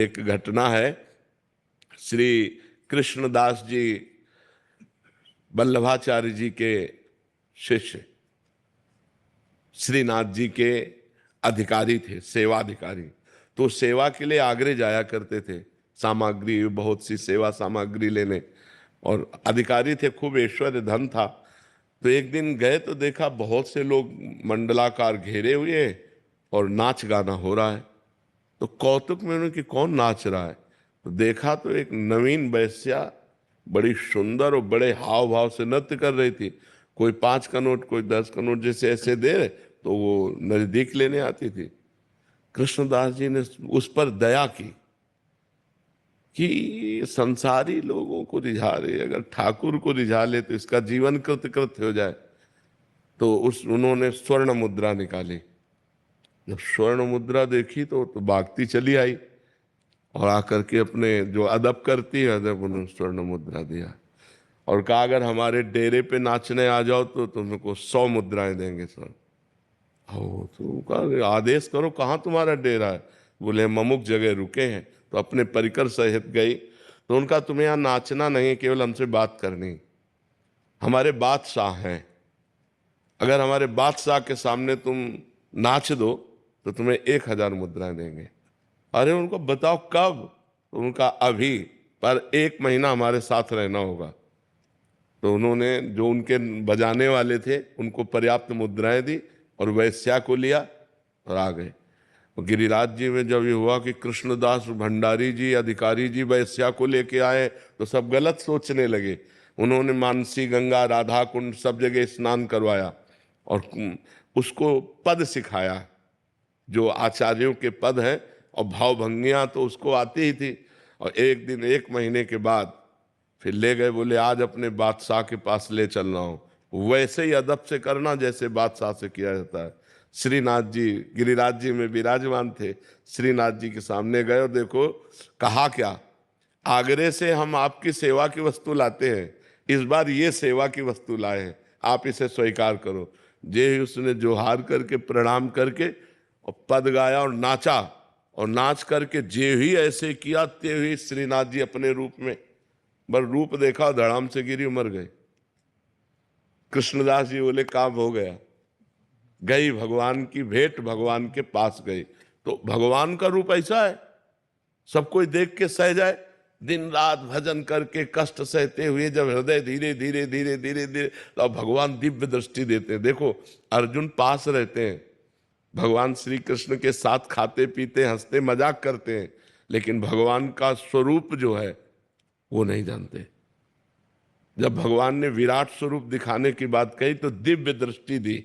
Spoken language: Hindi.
एक घटना है। श्री कृष्णदास जी वल्लभाचार्य जी के शिष्य श्रीनाथ जी के अधिकारी थे, सेवाधिकारी। तो सेवा के लिए आगरे जाया करते थे, सामग्री, बहुत सी सेवा सामग्री लेने, और अधिकारी थे, खूब ऐश्वर्य धन था। तो एक दिन गए तो देखा बहुत से लोग मंडलाकार घेरे हुए और नाच गाना हो रहा है। तो कौतुक में उन्होंने कि कौन नाच रहा है, तो देखा तो एक नवीन वैश्या बड़ी सुंदर और बड़े हाव भाव से नृत्य कर रही थी। कोई 5 का नोट, कोई 10 का नोट जैसे ऐसे दे रहे, तो वो नजदीक लेने आती थी। कृष्णदास जी ने उस पर दया की कि संसारी लोगों को रिझा रहे, अगर ठाकुर को रिझा ले तो इसका जीवन कृतकृत्य हो जाए। तो उन्होंने स्वर्ण मुद्रा निकाली। जब स्वर्ण मुद्रा देखी तो भागती चली आई और आकर के अपने जो अदब करती है अदब, उन्होंने स्वर्ण मुद्रा दिया और कहा अगर हमारे डेरे पे नाचने आ जाओ तो तुमको 100 मुद्राएं देंगे सर। हो तो कहा आदेश करो, कहाँ तुम्हारा डेरा है? बोले हम अमुक जगह रुके हैं। तो अपने परिकर सहित गई। तो उनका तुम्हें यहाँ नाचना नहीं, केवल हमसे बात करनी। हमारे बादशाह हैं, अगर हमारे बादशाह के सामने तुम नाच दो तो तुम्हें 1000 मुद्राएं देंगे। अरे उनको बताओ कब? तो उनका अभी, पर 1 महीना हमारे साथ रहना होगा। तो उन्होंने जो उनके बजाने वाले थे उनको पर्याप्त मुद्राएं दी और वैश्या को लिया और आ गए। गिरिराज जी में जब ये हुआ कि कृष्णदास भंडारी जी अधिकारी जी वैश्या को लेके आए, तो सब गलत सोचने लगे। उन्होंने मानसी गंगा राधा कुंड सब जगह स्नान करवाया और उसको पद सिखाया, जो आचार्यों के पद हैं, और भावभंगियां तो उसको आती ही थी। और एक दिन 1 महीने के बाद फिर ले गए, बोले आज अपने बादशाह के पास ले चलना हो, वैसे ही अदब से करना जैसे बादशाह से किया जाता है। श्रीनाथ जी गिरिराज जी में विराजमान थे, श्रीनाथ जी के सामने गए और देखो कहा क्या, आगरे से हम आपकी सेवा की वस्तु लाते हैं, इस बार ये सेवा की वस्तु लाए हैं, आप इसे स्वीकार करो। जे उसने जोहार करके प्रणाम करके और पद गाया और नाचा, और नाच करके जे ही ऐसे किया ते हुए श्रीनाथ जी अपने रूप में, बस रूप देखा धड़ाम से गिरी, मर गए। कृष्णदास जी बोले काम हो गया, गई भगवान की भेंट, भगवान के पास गई। तो भगवान का रूप ऐसा है, सब कोई देख के सह जाए। दिन रात भजन करके कष्ट सहते हुए जब हृदय धीरे धीरे धीरे धीरे धीरे, तो भगवान दिव्य दृष्टि देते हैं। देखो अर्जुन पास रहते हैं, भगवान श्री कृष्ण के साथ खाते पीते हंसते मजाक करते हैं, लेकिन भगवान का स्वरूप जो है वो नहीं जानते। जब भगवान ने विराट स्वरूप दिखाने की बात कही तो दिव्य दृष्टि दी।